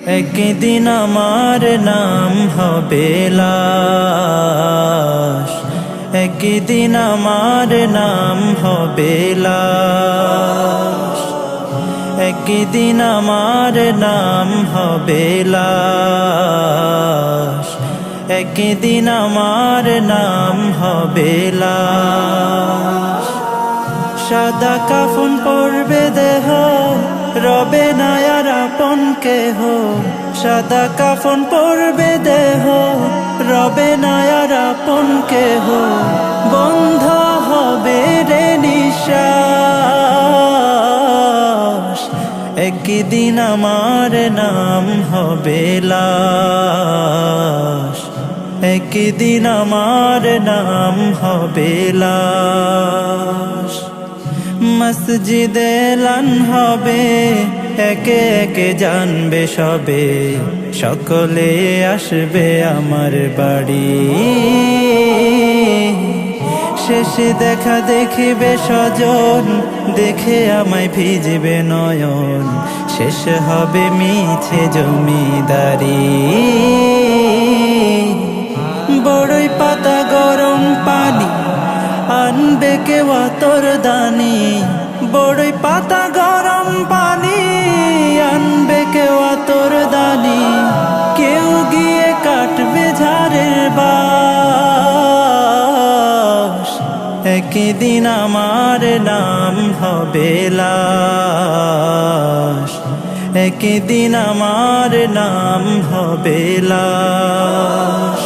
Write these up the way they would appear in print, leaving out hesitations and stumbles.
একদিন আমার নাম হবে লাশ, একদিন আমার নাম হবে লাশ, একদিন আমার নাম হবে লাশ, একদিন আমার নাম হবে লাশ। সাদা কাফন পরবে দেহ, রবে না আর আপন কেহ। সাদা কাফন পরবে দেহ, রবে না আর আপন কেহ। বন্ধ হবে রে নিঃশ্বাস, একদিন আমার নাম হবে লাশ, একদিন আমার নাম হবে লাশ। মসজিদে এলান হবে, একে একে জানবে সবে, সকলে আসবে আমার বাড়ি। শেষে দেখা দেখিবে স্বজন, দেখে আমায় ভিজবে নয়ন। শেষ হবে মিছে জমিদারি, বড়ই পাতা গরম পানি আনবে কেউ আতর দানি। বড়ই পাতা গরম পানি আনবে কেউ আতর দানি। কেউ গিয়ে কাটবে ঝাড়ের বাঁশ, একদিন আমার নাম হবে লাশ, একদিন আমার নাম হবে লাশ,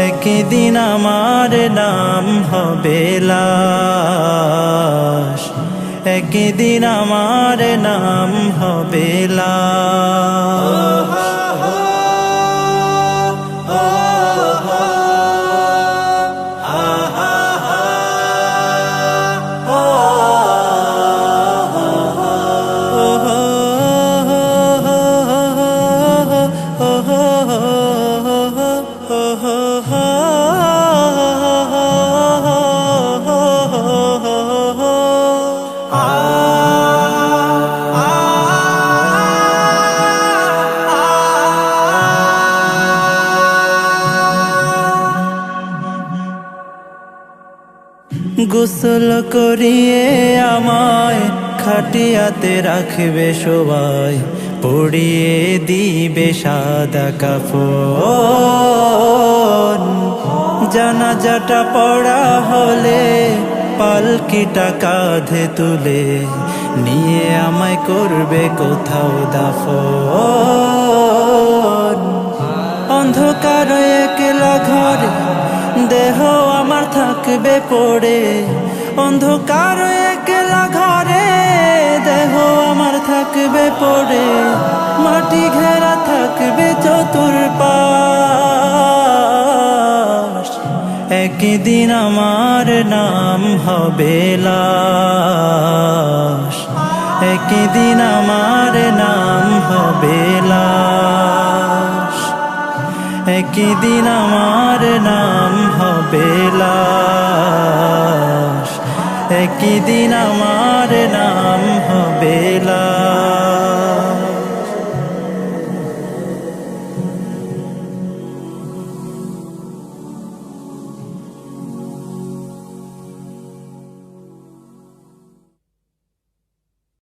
একদিন আমার নাম হবে লাশ, একদিন আমার নাম হবে লাশ। গোসল করিয়ে আমায় খাটিয়াতে রাখবে সবাই, পরিয়ে দিবে সাদা কাফন। জানাজাটা পড়া হলে পালকিটা কাঁধে তুলে নিয়ে আমায় করবে কোথাও দাফন। অন্ধকার একলা ঘরে দেহ আমার থাকবে পড়ে, অন্ধকার একলা ঘরে দেহ আমার থাকবে পড়ে। মাটি ঘেরা থাকবে চতুর্পাশ, একদিন আমার নাম হবে লাশ, একদিন আমার নাম হবে লাশ, একদিন আমার নাম হবে লাশ, একদিন আমার নাম